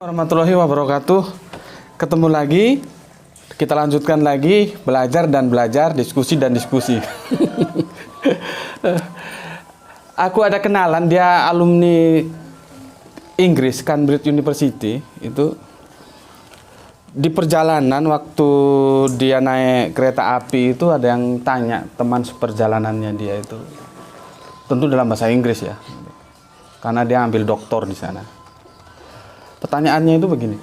Warahmatullahi wabarakatuh. Ketemu lagi, kita lanjutkan lagi belajar dan belajar, diskusi dan diskusi. Aku ada kenalan, dia alumni Inggris, Cambridge University. Itu di perjalanan waktu dia naik kereta api itu ada yang tanya teman seperjalanannya dia itu, tentu dalam bahasa Inggris ya, karena dia ambil doktor di sana. Pertanyaannya itu begini,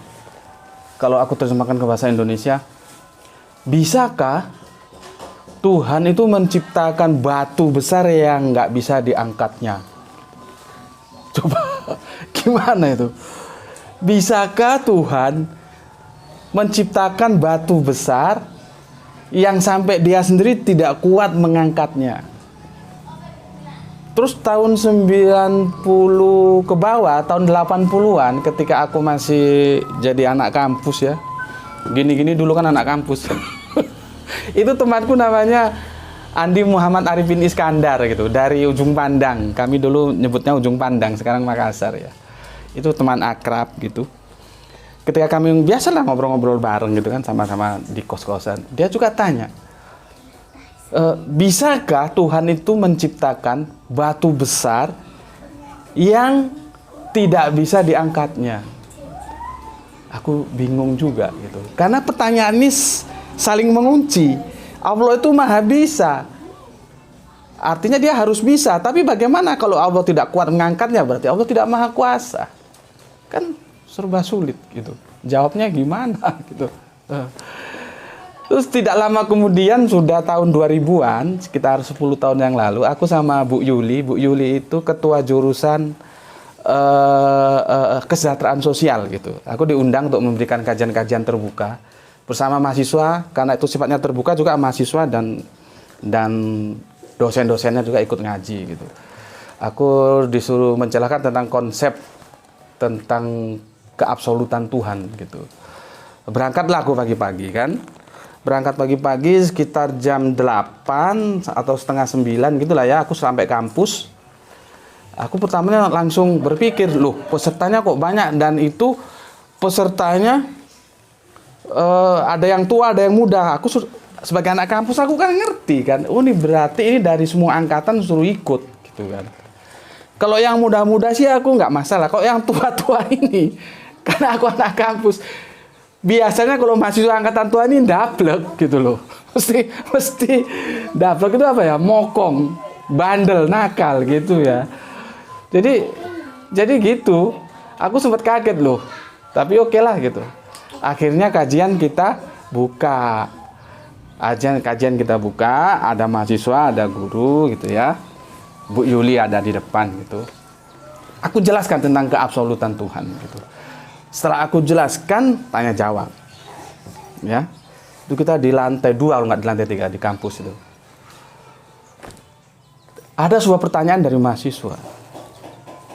kalau aku terjemahkan ke bahasa Indonesia, bisakah Tuhan itu menciptakan batu besar yang nggak bisa diangkatnya? Coba, gimana itu? Bisakah Tuhan menciptakan batu besar yang sampai dia sendiri tidak kuat mengangkatnya? Terus tahun 90 ke bawah, tahun 80-an ketika aku masih jadi anak kampus ya. Gini-gini dulu kan anak kampus. Itu temanku namanya Andi Muhammad Arifin Iskandar gitu, dari Ujung Pandang. Kami dulu nyebutnya Ujung Pandang, sekarang Makassar ya. Itu teman akrab gitu. Ketika kami biasalah ngobrol-ngobrol bareng gitu kan, sama-sama di kos-kosan. Dia juga tanya, bisakah Tuhan itu menciptakan batu besar yang tidak bisa diangkatnya? Aku bingung juga gitu. Karena pertanyaan ini saling mengunci. Allah itu maha bisa. Artinya dia harus bisa. Tapi bagaimana kalau Allah tidak kuat mengangkatnya? Berarti Allah tidak maha kuasa. Kan serba sulit gitu. Jawabnya gimana gitu. Terus tidak lama kemudian, sudah tahun 2000-an, sekitar 10 tahun yang lalu, aku sama Bu Yuli. Bu Yuli itu ketua jurusan kesejahteraan sosial gitu. Aku diundang untuk memberikan kajian-kajian terbuka bersama mahasiswa, karena itu sifatnya terbuka juga mahasiswa dan dosen-dosennya juga ikut ngaji gitu. Aku disuruh menjelaskan tentang konsep tentang keabsolutan Tuhan gitu. Berangkatlah aku pagi-pagi kan. Berangkat pagi-pagi sekitar jam 8 atau setengah 9 gitulah ya, aku sampai kampus. Aku pertamanya langsung berpikir, loh pesertanya kok banyak, dan itu pesertanya ada yang tua, ada yang muda. Aku sebagai anak kampus aku kan ngerti kan, oh ini berarti ini dari semua angkatan suruh ikut gitu kan. Kalau yang muda-muda sih aku nggak masalah, kalau yang tua-tua ini, karena aku anak kampus, biasanya kalau mahasiswa angkatan tua ini dablek gitu loh. Mesti dablek itu apa ya? Mokong, bandel, nakal gitu ya. Jadi gitu. Aku sempat kaget loh. Tapi oke lah gitu. Akhirnya kajian kita buka. Kajian kita buka, ada mahasiswa, ada guru gitu ya. Bu Yuli ada di depan gitu. Aku jelaskan tentang keabsolutan Tuhan gitu. Setelah aku jelaskan, tanya jawab. Ya. Itu kita di lantai 2, kalau nggak di lantai 3 di kampus itu. Ada sebuah pertanyaan dari mahasiswa.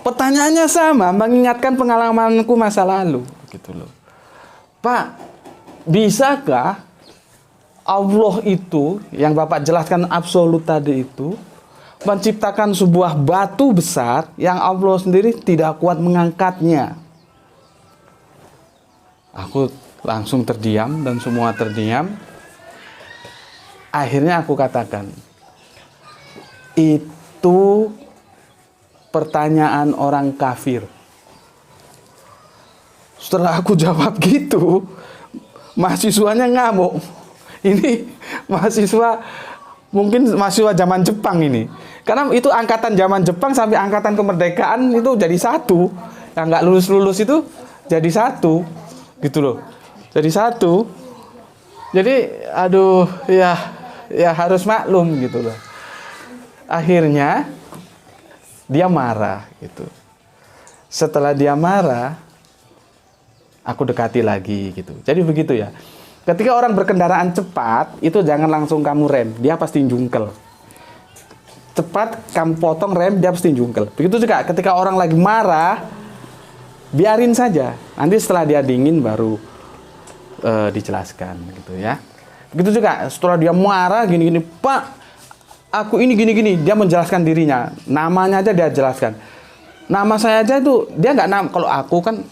Pertanyaannya sama, mengingatkan pengalamanku masa lalu gitu loh. Pak, bisakah Allah itu yang Bapak jelaskan absolut tadi itu menciptakan sebuah batu besar yang Allah sendiri tidak kuat mengangkatnya? Aku langsung terdiam dan semua terdiam. Akhirnya aku katakan, itu pertanyaan orang kafir. Setelah aku jawab gitu, mahasiswanya ngamuk. Ini mahasiswa, mungkin mahasiswa zaman Jepang ini. Karena itu angkatan zaman Jepang sampai angkatan kemerdekaan itu jadi satu. Yang nggak lulus-lulus itu jadi satu. Gitu loh, jadi satu. Jadi aduh ya harus maklum gitu loh. Akhirnya dia marah gitu. Setelah dia marah, aku dekati lagi gitu. Jadi begitu ya. Ketika orang berkendaraan cepat, itu jangan langsung kamu rem, dia pasti jungkel. Cepat, kamu potong rem, dia pasti jungkel. Begitu juga ketika orang lagi marah, biarin saja. Nanti setelah dia dingin baru dijelaskan, gitu ya. Begitu juga setelah dia marah, gini-gini, Pak, aku ini gini-gini, dia menjelaskan dirinya. Namanya aja dia jelaskan. Nama saya aja itu, dia nggak nama, kalau aku kan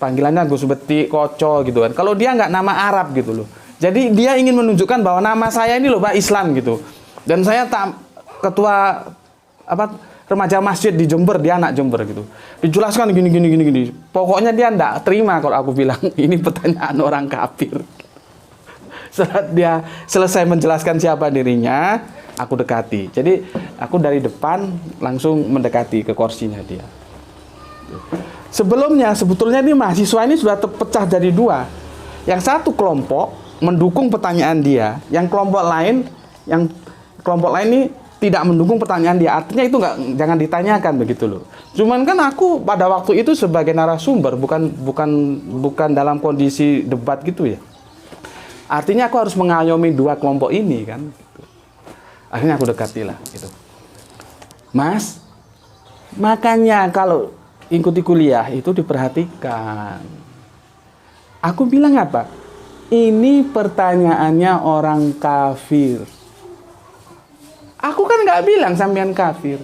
panggilannya Gus Beti, Koco gitu kan. Kalau dia nggak nama Arab gitu loh. Jadi dia ingin menunjukkan bahwa nama saya ini loh Pak Islam gitu. Dan saya ketua remaja masjid di Jember, dia anak Jember gitu. Dijelaskan gini. Pokoknya dia nggak terima kalau aku bilang ini pertanyaan orang kafir. Setelah dia selesai menjelaskan siapa dirinya, aku dekati. Jadi aku dari depan langsung mendekati ke kursinya dia. Sebelumnya sebetulnya ini mahasiswa ini sudah terpecah jadi dua. Yang satu kelompok mendukung pertanyaan dia, yang kelompok lain ini tidak mendukung pertanyaan dia. Artinya itu jangan ditanyakan begitu loh. Cuman kan aku pada waktu itu sebagai narasumber, bukan dalam kondisi debat gitu ya. Artinya aku harus mengayomi dua kelompok ini kan. Akhirnya aku dekatilah gitu. Mas, makanya kalau ikuti kuliah itu diperhatikan. Aku bilang apa? Ini pertanyaannya orang kafir. Aku kan nggak bilang sampean kafir.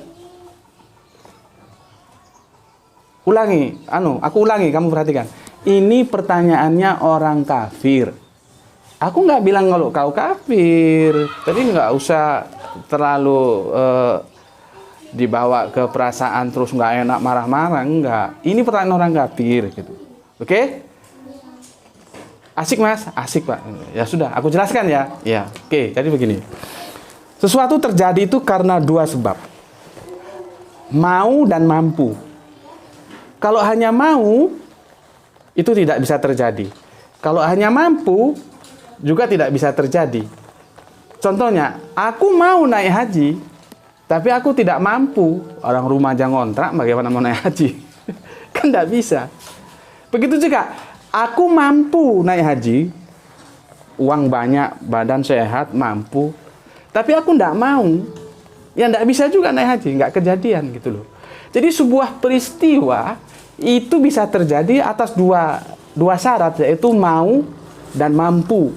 Aku ulangi, kamu perhatikan. Ini pertanyaannya orang kafir. Aku nggak bilang kalau kau kafir. Jadi nggak usah terlalu dibawa ke perasaan terus nggak enak marah-marah, enggak. Ini pertanyaan orang kafir gitu. Oke? Asik Mas? Asik Pak. Ya sudah, aku jelaskan ya. Ya, oke. Jadi begini. Sesuatu terjadi itu karena dua sebab. Mau dan mampu. Kalau hanya mau, itu tidak bisa terjadi. Kalau hanya mampu, juga tidak bisa terjadi. Contohnya, aku mau naik haji, tapi aku tidak mampu. Orang rumah aja ngontrak, bagaimana mau naik haji? Kan tidak bisa. Begitu juga, aku mampu naik haji, uang banyak, badan sehat, mampu. Tapi aku tidak mau. Ya tidak bisa juga naik haji, nggak kejadian gitu loh. Jadi sebuah peristiwa itu bisa terjadi atas dua syarat, yaitu mau dan mampu.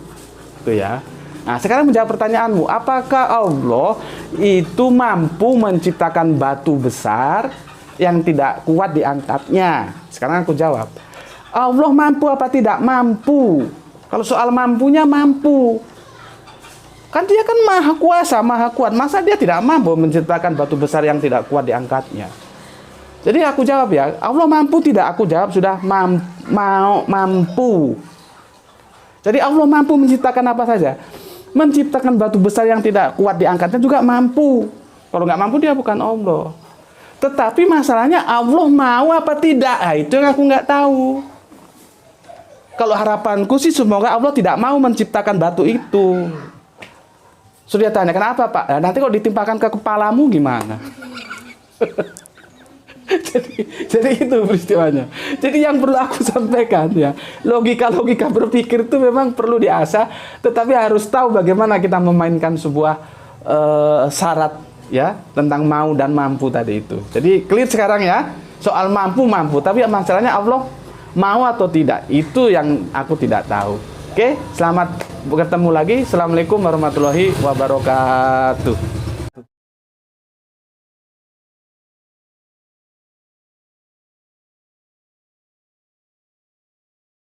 Itu ya. Nah, sekarang menjawab pertanyaanmu, apakah Allah itu mampu menciptakan batu besar yang tidak kuat diangkatnya? Sekarang aku jawab. Allah mampu apa tidak? Mampu. Kalau soal mampunya, mampu. Kan dia kan maha kuasa, maha kuat. Masa dia tidak mampu menciptakan batu besar yang tidak kuat diangkatnya? Jadi aku jawab ya, Allah mampu tidak? Aku jawab sudah mampu. Jadi Allah mampu menciptakan apa saja? Menciptakan batu besar yang tidak kuat diangkatnya juga mampu. Kalau nggak mampu dia bukan Allah. Tetapi masalahnya Allah mau apa tidak? Nah, itu yang aku nggak tahu. Kalau harapanku sih semoga Allah tidak mau menciptakan batu itu. Sudah tanya, kenapa Pak? Nah, nanti kalau ditimpakan ke kepalamu gimana? Jadi itu peristiwanya. Jadi yang perlu aku sampaikan ya, logika berpikir itu memang perlu diasah, tetapi harus tahu bagaimana kita memainkan sebuah syarat ya tentang mau dan mampu tadi itu. Jadi clear sekarang ya, soal mampu, tapi masalahnya Allah mau atau tidak, itu yang aku tidak tahu. Oke, selamat bertemu lagi. Assalamualaikum warahmatullahi wabarakatuh.